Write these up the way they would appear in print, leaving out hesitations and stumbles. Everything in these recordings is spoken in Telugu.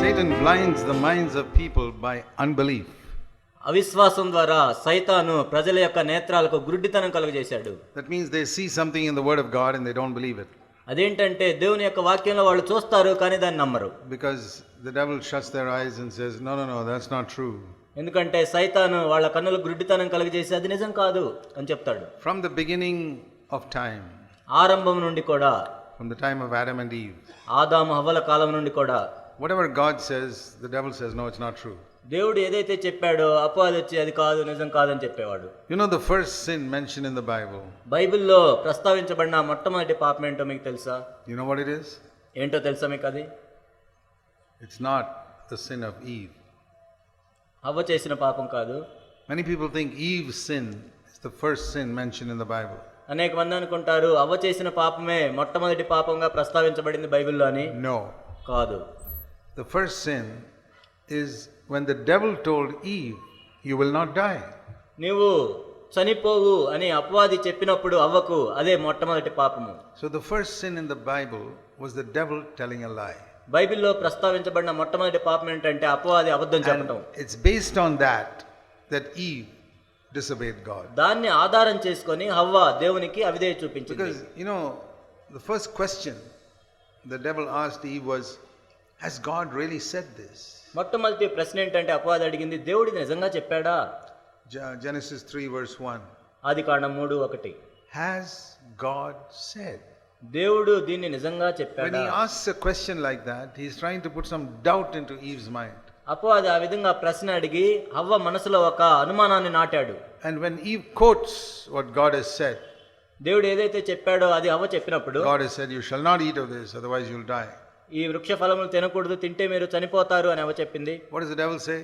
Satan blinds the minds of people by unbelief. అవిశ్వాసం ద్వారా సైతాను ప్రజల యొక్క నేత్రాలకు గుడ్డితనం కలుగజేశాడు. That means they see something in the word of God and they don't believe it. అదేంటంటే దేవుని యొక్క వాక్యంలో వాళ్ళు చూస్తారు కానీ దాన్ని నమ్మరు. Because the devil shuts their eyes and says, no, that's not true. ఎందుకంటే సైతాను వాళ్ళ కన్నులకు గుడ్డితనం కలుగజేసి అది నిజం కాదు అని చెప్తాడు. From the beginning of time, ఆరంభం నుండి కూడా, from the time of Adam and Eve, ఆదాము హవ్వల కాలం నుండి కూడా, whatever God says, the devil says, no, it's not true. దేవుడు ఏదైతే చెప్పాడో అపవాది వచ్చి అది కాదు, నిజం కాదని చెప్పేవాడు. You know the first sin mentioned in the Bible? బైబిల్లో ప్రస్తావించబడిన మొట్టమొదటి పాపం ఏంటో మీకు తెలుసా? You know what it is? ఏంటో తెలుసా మీకు అది? It's not the sin of Eve. హవ్వ చేసిన పాపం కాదు. Many people think Eve's sin is the first sin mentioned in the Bible. అనేక మంది అనుకుంటారు హవ్వ చేసిన పాపమే మొట్టమొదటి పాపంగా ప్రస్తావించబడింది బైబిల్లో అని. No. కాదు. The first sin is when the devil told Eve, you will not die. నీవు చనిపోవు అని అపవాది చెప్పినప్పుడు అవ్వకు అదే మొట్టమొదటి పాపము. So the first sin in the Bible was the devil telling a lie. బైబిల్లో ప్రస్తావించబడిన మొట్టమొదటి పాపం ఏంటంటే అపవాది అబద్ధం చెప్పడం. It's based on that Eve disobeyed God. దాన్ని ఆధారం చేసుకొని హవ్వ దేవునికి అవిధేయత చూపించింది. Because the first question the devil asked Eve was, has God really said this? మొట్టమొదటి ప్రశ్న ఏంటంటే అపవాది అడిగింది, దేవుడు నిజంగా చెప్పాడా? Genesis 3 verse 1. Adikandam 3:1. Has God said? దేవుడు దీన్ని నిజంగా చెప్పాడా? When he asks a question like that, he is trying to put some doubt into Eve's mind. అపవాది ఆ విధంగా ప్రశ్న అడిగి హవ్వ మనసులో ఒక అనుమానాన్ని నాటాడు. And when Eve quotes what God has said, దేవుడు ఏదైతే చెప్పాడో అది హవ్వ చెప్పినప్పుడు, God has said, you shall not eat of this, otherwise you will die. ఈ వృక్ష ఫలములు తినకూడదు, తింటే మీరు చనిపోతారు అని హవ్వ చెప్పింది. What does the devil say?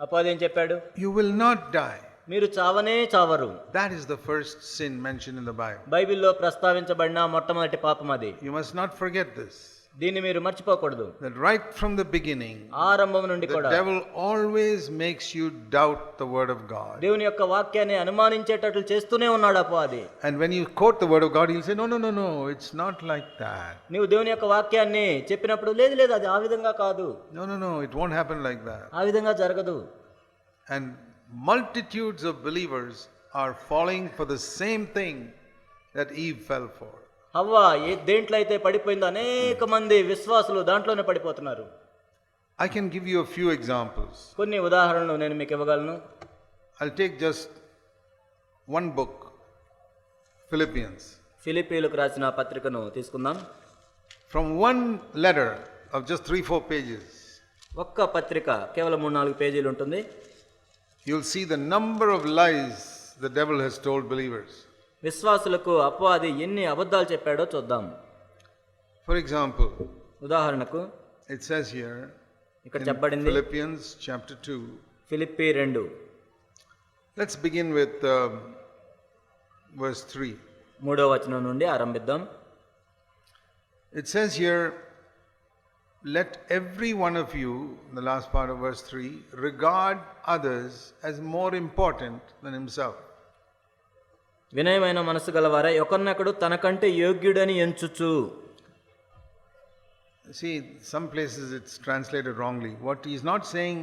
అపవాది ఏం చెప్పాడు? You will not die. మీరు చావనే చావరు. That is the first sin mentioned in the Bible. బైబిల్లో ప్రస్తావించబడిన మొట్టమొదటి పాపం అది. You must not forget this. దీన్ని మీరు మర్చిపోకూడదు. That right from the beginning, ఆరంభం నుండి కూడా, the devil always makes you doubt the word of God. దేవుని యొక్క వాక్యాన్ని అనుమానించేటట్లు చేస్తూనే ఉన్నాడు అపవాది. And when you quote the word of God, he'll say, no, it's not like that. నీవు దేవుని యొక్క వాక్యాన్ని చెప్పినప్పుడు లేదు అది ఆ విధంగా కాదు. No, it won't happen like that. ఆ విధంగా జరగదు. And multitudes of believers are falling for the same thing that Eve fell for. హవ్వ దేంట్లో అయితే పడిపోయిందో అనేక మంది విశ్వాసులు దాంట్లోనే పడిపోతున్నారు. I can give you a few examples. కొన్ని ఉదాహరణలు నేను మీకు ఇవ్వగలను. I'll take just one book, Philippians. ఫిలిప్పీయులకు రాసిన పత్రికను తీసుకుందాం. From one letter of just 3-4 pages, ఒక్క పత్రిక కేవలం 3-4 పేజీలు ఉంటుంది. you'll see the number of lies the devil has told believers. విశ్వాసులకు అపవాది ఎన్ని అబద్ధాలు చెప్పాడో చూద్దాం. For example, ఉదాహరణకు it says here ఇక్కడ in చెప్పబడింది Philippians chapter 2. Philippi 2. Let's begin with verse 3. 3వ వచనం నుండి ఆరంభిద్దాం. It says here, let every one of you, the last part of verse 3, regard others as more important than himself. వినయమైన మనసు గలవారా ఒకరినొకడు తనకంటే యోగ్యుడని ఎంచుచు. See, some places it's translated wrongly. What he is not saying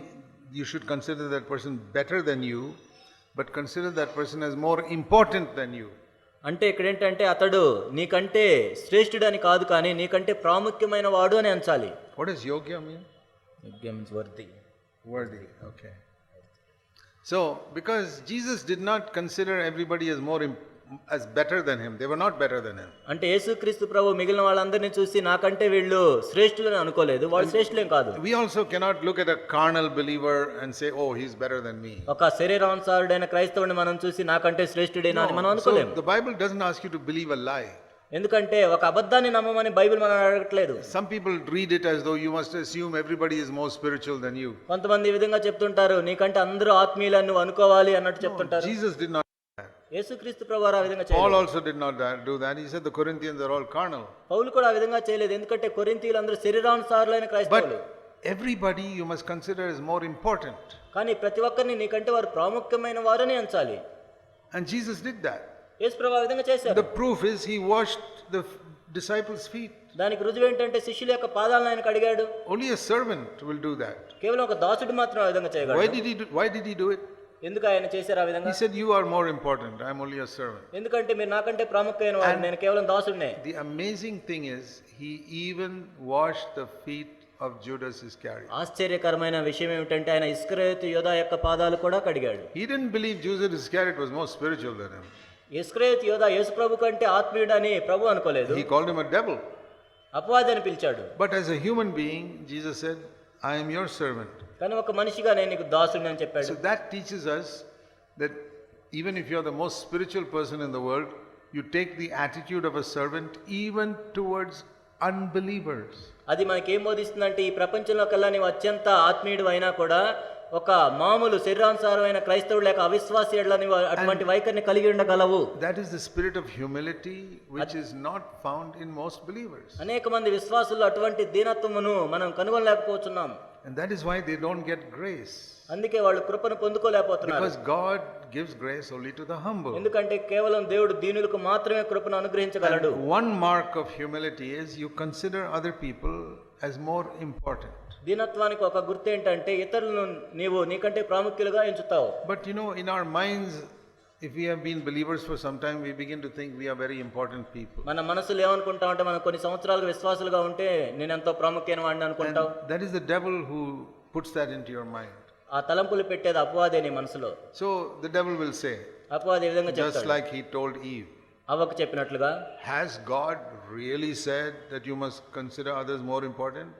you should consider that person better than you, but consider that person as more important than you. అంటే ఇక్కడ ఏంటంటే అతడు నీకంటే శ్రేష్ఠుడని కాదు కానీ నీకంటే ప్రాముఖ్యమైన వాడు అని ఎంచాలి. What does yogya mean? Yogya means worthy. Worthy, okay. So, because Jesus did not consider everybody as better than him, they were not better than him. అంటే యేసుక్రీస్తు ప్రభు మిగిలిన వాళ్ళందరినీ చూసి నాకంటే వీళ్ళు శ్రేష్ఠులని అనుకోలేదు, వాళ్ళు శ్రేష్ఠులేం కాదు. We also cannot look at a carnal believer and say, oh, he's better than me. ఒక శరీరానుసారుడైన క్రైస్తవుని మనం చూసి నాకంటే శ్రేష్ఠుడేనా అని మనం అనుకోలేం. So the Bible doesn't ask you to believe a lie. ఎందుకంటే ఒక అబద్ధాన్ని నమ్మమని బైబిల్ మనం అడగట్లేదు. Some people read it as though you must assume everybody is more spiritual than you. కొంతమంది ఈ విధంగా చెప్తుంటారు, నీకంటే అందరూ ఆత్మీయులని నువ్వు అనుకోవాలి అన్నట్టు చెప్తుంటారు. Jesus did not. యేసుక్రీస్తు ప్రభువారు ఆ విధంగా చేయలేదు. Paul also did not do that. He said the Corinthians are all carnal. పౌలు కూడా ఆ విధంగా చేయలేదు, ఎందుకంటే కొరింథీయులందరూ శరీరానుసారులైన క్రైస్తవులు. But everybody you must consider as more important. కానీ ప్రతి ఒక్కరిని నీకంటే వారు ప్రాముఖ్యమైన వారని ఎంచాలి. And Jesus did that. యేసుప్రభు ఆ విధంగా చేశారు. The proof is he washed the disciples' feet. దానికి రుజువు ఏంటంటే శిష్యుల యొక్క పాదాలను ఆయన కడిగాడు. Only a servant will do that. కేవలం ఒక దాసుడు మాత్రం ఆ విధంగా చేయగలడు. Why did he do it? ఎందుకు ఆయన చేశారు ఆ విధంగా? He said, you are more important, I am only a servant. ఎందుకంటే మీరు నాకంటే ప్రాముఖ్యమైన వాడు, నేను కేవలం దాసుడినే. The amazing thing is he even washed the feet of Judas Iscariot. ఆశ్చర్యకరమైన విషయం ఏమిటంటే ఆయన ఇస్కరియోతు యోధా యొక్క పాదాలు కూడా కడిగాడు. He didn't believe Judas Iscariot was more spiritual than him. ఇస్కరియోతు యోధా యేసు ప్రభు కంటే ఆత్మీయుడని ప్రభు అనుకోలేదు. He called him a devil. అపవాది అని పిలిచాడు. But as a human being, Jesus said, I am your servant. కానీ ఒక మనిషిగా నేను నీకు దాసుడిని అని చెప్పాడు. So that teaches us that even if you are the most spiritual person in the world, you take the attitude of a servant even towards unbelievers. అది మనకేం బోధిస్తుందంటే ఈ ప్రపంచంలో కల్లా నీవు అత్యంత ఆత్మీయుడు అయినా కూడా ఒక మామూలు శరీరానుసారమైన క్రైస్తవుడు లేక అవిశ్వాసి ఎడల నీవు అటువంటి వైఖరిని కలిగి ఉండగలవు. That is the spirit of humility which is not found in most believers. అనేక మంది విశ్వాసుల్లో అటువంటి దీనత్వమును మనం కనుగొనలేకపోతున్నాం. And that is why they don't get grace. అందుకే వాళ్ళు కృపను పొందుకోలేకపోతున్నారు. Because God gives grace only to the humble. ఎందుకంటే కేవలం దేవుడు దీనులకు మాత్రమే కృపను అనుగ్రహించగలడు. One mark of humility is you consider other people as more important. దీనత్వానికి ఒక గుర్తు ఏంటంటే ఇతరులను నీవు నీకంటే ప్రాముఖ్యులుగా ఎంచుతావు. But you know, in our minds, if we have been believers for some time, we begin to think we are very important people. మన మనసులో ఏమనుకుంటామంటే మనం కొన్ని సంవత్సరాలుగా విశ్వాసులుగా ఉంటే నేను ఎంతో ప్రాముఖ్యమైన వాడిని అనుకుంటాం. That is the devil who puts that into your mind. ఆ తలంపులు పెట్టేది అపవాదే నీ మనసులో. So the devil will say, అపవాది ఈ విధంగా చెప్తాడు, just like he told Eve, అవ్వకు చెప్పినట్లుగా, has God really said that you must consider others more important?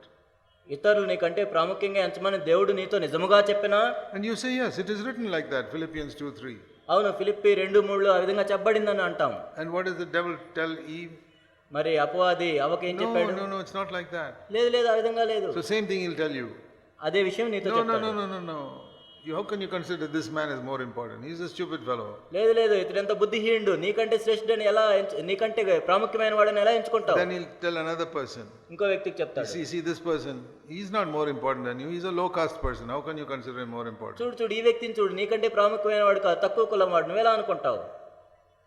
ఇతరులు నీకంటే ప్రాముఖ్యంగా ఎంచమని దేవుడు నీతో నిజముగా చెప్పినా? And you say, yes, it is written like that, Philippians 2:3. అవును, ఫిలిప్పీ 2:3 ఆ విధంగా చెప్పబడిందని అంటాం. And what does the devil tell Eve? మరి అపవాది అవ్వకి ఏం చెప్పాడు? No, it's not like that. లేదు ఆ విధంగా లేదు. So same thing he'll tell you. అదే విషయం నీతో చెప్తాడు. No. How can you consider this man as more important? He's a stupid fellow. లేదు ఇతడు ఎంత బుద్ధిహీనుడు, నీకంటే శ్రేష్ఠుడని ఎలా నీకంటే ప్రాముఖ్యమైన వాడని ఎలా ఎంచుకుంటావు? Then he'll tell another person. ఇంకో వ్యక్తికి చెప్తాడు, see this person, he's not more important than you, he's a low caste person, how can you consider him more important? చూడు ఈ వ్యక్తిని చూడు, నీకంటే ప్రాముఖ్యమైన వాడు కాదు, తక్కువ కులం వాడు, నువ్వు ఎలా అనుకుంటావు?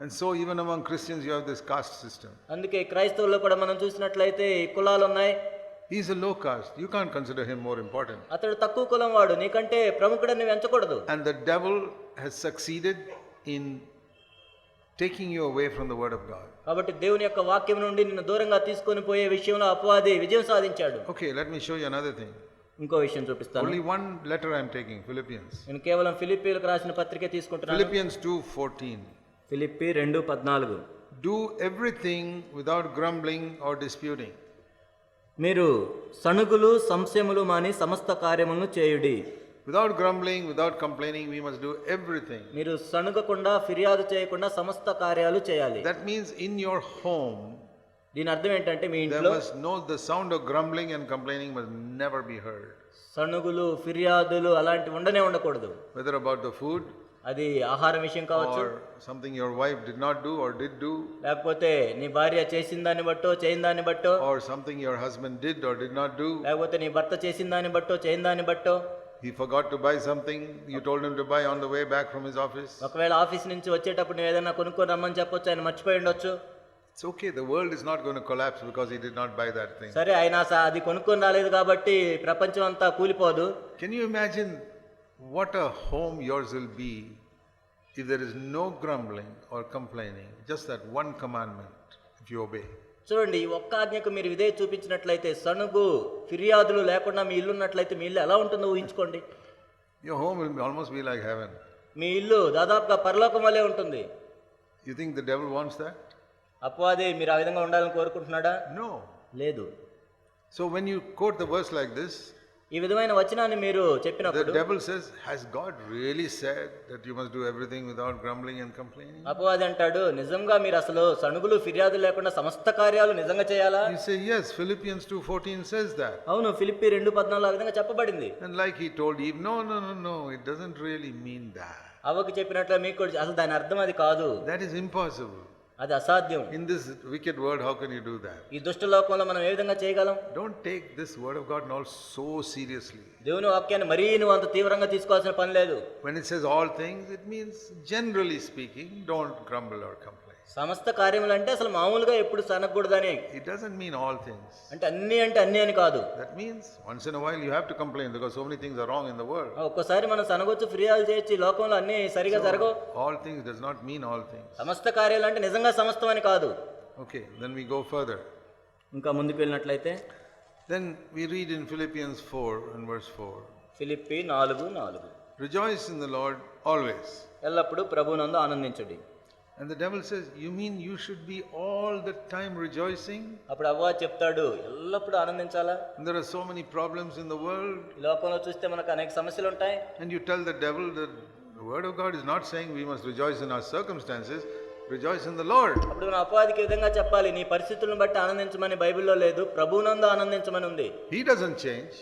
And so even among Christians you have this caste system. అందుకే క్రైస్తవుల్లో కూడా మనం చూసినట్లయితే ఈ కులాలు ఉన్నాయి. He's a low caste, you can't consider him more important. అతడు తక్కువ కులం వాడు, నీకంటే ప్రముఖుడని నువ్వు ఎంచకూడదు. And the devil has succeeded in taking you away from the word of God. కాబట్టి దేవుని యొక్క వాక్యం నుండి నిన్ను దూరంగా తీసుకొని పోయే విషయంలో అపవాది విజయం సాధించాడు. Okay, let me show you another thing. ఇంకో విషయం చూపిస్తాను. Only one letter I am taking, Philippians. నేను కేవలం ఫిలిప్పీలకు రాసిన పత్రిక తీసుకుంటున్నాను. Philippians 2:14. Philippi 2:14. Do everything without grumbling or disputing. మీరు సణుగులు సంశయములు మాని సమస్త కార్యములను చేయుడి. Without grumbling, without complaining, we must do everything. మీరు సణుగకుండా ఫిర్యాదు చేయకుండా సమస్త కార్యాలు చేయాలి. That means in your home, దీని అర్థం ఏంటంటే మీ there ఇంట్లో must no the sound of grumbling and complaining must never be heard. సణుగులు ఫిర్యాదులు అలాంటివి ఉండకూడదు. Whether about the food, అది ఆహారం విషయం కావచ్చు, or something your wife did not do or did do, లేకపోతే నీ భార్య చేసిన దాన్ని బట్టో చేయని దాన్ని బట్టో, or something your husband did or did not do, లేకపోతే నీ భర్త చేసిన దాన్ని బట్టో చేయని దాన్ని బట్టో, he forgot to buy something you told him to buy on the way back from his office. ఒకవేళ ఆఫీస్ నుంచి వచ్చేటప్పుడు నువ్వు ఏదైనా కొనుక్కొని రమ్మని చెప్పొచ్చు, ఆయన మర్చిపోయి ఉండొచ్చు. It's okay, the world is not going to collapse because he did not buy that thing. సరే, ఆయన అది కొనుక్కొని రాలేదు కాబట్టి ప్రపంచం అంతా కూలిపోదు. Can you imagine what a home yours will be if there is no grumbling or complaining, just that one commandment, if you obey? చూడండి, ఈ ఒక్క ఆజ్ఞకు మీరు ఇదే చూపించినట్లయితే, సణుగు ఫిర్యాదులు లేకుండా మీ ఇల్లు ఉన్నట్లయితే మీ ఇల్లు ఎలా ఉంటుందో ఊహించుకోండి. Your home will almost be like heaven. మీ ఇల్లు దాదాపుగా పరలోకం వలె ఉంటుంది. You think the devil wants that? అపవాది మీరు ఆ విధంగా ఉండాలని కోరుకుంటున్నాడా? No. లేదు. So when you quote the verse like this, ఈ విధమైన వచనాన్ని మీరు చెప్పినప్పుడు, the devil says, has God really said that you must do everything without grumbling and complaining? అపవాది అంటాడు, నిజంగా మీరు అసలు సణుగులు ఫిర్యాదు లేకుండా సమస్త కార్యాలు నిజంగా చేయాలా? You say, yes, Philippians 2:14 says that. అవును, ఫిలిప్పీ 2:14 ఆ విధంగా చెప్పబడింది. And like he told Eve, no, it doesn't really mean that. అవ్వకి చెప్పినట్లు మీకు అసలు దాని అర్థం అది కాదు. That is impossible. అది అసాధ్యం. In this wicked world, how can you do that? ఈ దుష్ట లోకంలో మనం ఏ విధంగా చేయగలం? Don't take this word of God and all so seriously. దేవుని వాక్యాన్ని మరీ నువ్వు అంత తీవ్రంగా తీసుకోవాల్సిన పని లేదు. When it says all things, it means generally speaking, don't grumble or complain. సమస్త కార్యములు అంటే అసలు మామూలుగా ఎప్పుడు సనగకూడదని. It doesn't mean all things. అంటే అన్ని అని కాదు. That means once in a while you have to complain because so many things are wrong in the world. ఒక్కసారి మనం సనగొచ్చు, ఫిర్యాదు చేయొచ్చు, ఈ లోకంలో అన్ని సరిగా జరగవు. All things does not mean all things. సమస్త కార్యాలు అంటే నిజంగా సమస్తం అని కాదు. Okay, then we go further. ఇంకా ముందుకు వెళ్ళినట్లయితే Then we read in Philippians 4 and verse 4. Philippi 4:4 Rejoice in the Lord always. ఎల్లప్పుడూ ప్రభువునందు ఆనందించుడి. And the devil says, you mean you should be all the time rejoicing? అప్పుడు అవ్వ చెప్తాడు, ఎల్లప్పుడూ ఆనందించాలా? And there are so many problems in the world. ఈ లోకంలో చూస్తే మనకు అనేక సమస్యలు ఉంటాయి. And you tell the devil that the word of God is not saying we must rejoice in our circumstances. Rejoice in the Lord. అప్పుడు మన అపవాదికి ఈ విధంగా చెప్పాలి, నీ పరిస్థితులను బట్టి ఆనందించమని బైబిల్లో లేదు, ప్రభువునందు ఆనందించమని ఉంది. He doesn't change.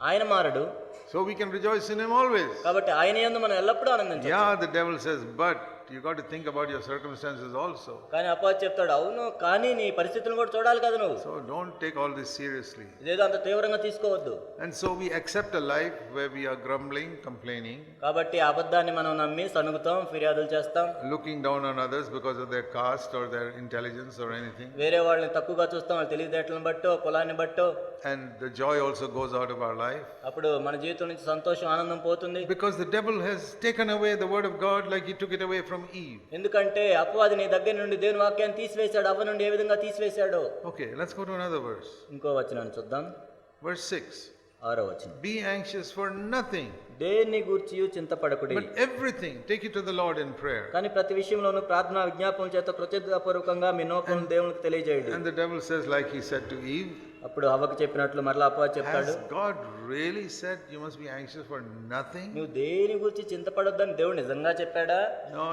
ఆయన మారడు. So we can rejoice in him always. కాబట్టి ఆయన యందు మనం ఎల్లప్పుడూ ఆనందించాలి. Yeah, the devil says, but you got to think about your circumstances also. కానీ అపవాది చెప్తాడు, అవును కానీ నీ పరిస్థితులను కూడా చూడాలి కదా నువ్వు. So don't take all this seriously. ఇదేదో అంత తీవ్రంగా తీసుకోవద్దు. And so we accept a life where we are grumbling, complaining, కాబట్టి అబద్ధాన్ని మనం నమ్మి సనుగుతాం, ఫిర్యాదులు చేస్తాం, looking down on others because of their caste or their intelligence or anything. వేరే వాళ్ళని తక్కువగా చూస్తాం, వాళ్ళ తెలివితేటలను బట్టో కులాన్ని బట్టో. And the joy also goes out of our life. అప్పుడు మన జీవితం నుంచి సంతోషం, ఆనందం పోతుంది. Because the devil has taken away the word of God like he took it away from Eve. ఎందుకంటే అపవాది నీ దగ్గర నుండి దేవుని వాక్యాన్ని తీసివేశాడు, అవ్వ నుండి ఏ విధంగా తీసివేశాడు. Okay, let's go to another verse. ఇంకో వచనాన్ని చూద్దాం. Verse 6. 6వ వచనం. Be anxious for nothing, దేన్ని గూర్చియు చింతపడకుడి, but everything take it to the Lord in prayer. కానీ ప్రతి విషయంలోనూ ప్రార్థన విజ్ఞాపన చేత కృతజ్ఞతాపూర్వకంగా మీ నోకలను దేవునికి తెలియజేయండి. And the devil says, like he said to Eve, అప్పుడు అవ్వకు చెప్పినట్లు మరలా అపవాది చెప్తాడు, has God really said you must be anxious for nothing? నువ్వు దేని గురించి చింతపడొద్దని దేవుడు నిజంగా చెప్పాడా? No.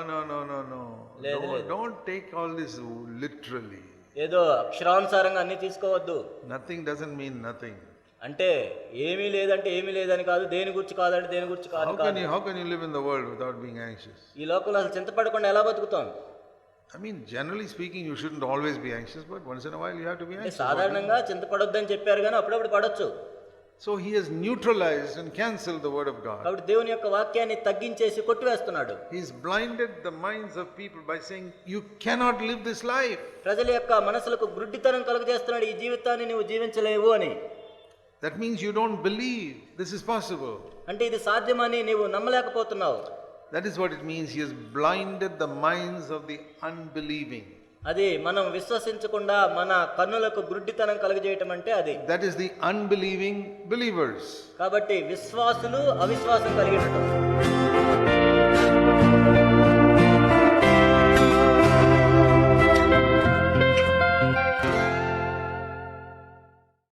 Don't take all this literally. ఏదో అక్షరానుసారంగా అన్ని తీసుకోవద్దు. Nothing doesn't mean nothing. అంటే ఏమీ లేదంటే ఏమీ లేదని కాదు, దేని గురించి కాదంటే దేని గురించి కాదు. How can you live in the world without being anxious? ఈ లోకంలో అసలు చింతపడకుండా ఎలా బతుకుతాం? I mean, generally speaking, you shouldn't always be anxious, but once in a while you have to be anxious. సాధారణంగా చింతపడొద్దని చెప్పారు కానీ అప్పుడప్పుడు పడొచ్చు. So he has neutralized and cancelled the word of God. కాబట్టి దేవుని యొక్క వాక్యాన్ని తగ్గించేసి కొట్టివేస్తున్నాడు. He's blinded the minds of people by saying you cannot live this life. ప్రజల యొక్క మనసులకు గుడ్డితనం కలుగజేస్తున్నాడు, ఈ జీవితాన్ని నువ్వు జీవించలేవు అని. That means you don't believe this is possible. అంటే ఇది సాధ్యమని నీవు నమ్మలేకపోతున్నావు. That is what it means. He has blinded the minds of the unbelieving. అది మనం విశ్వసించకుండా మన కన్నులకు గుడ్డితనం కలుగజేయటం అంటే అది. That is the unbelieving believers. కాబట్టి విశ్వాసులు అవిశ్వాసం కలిగినట్టు.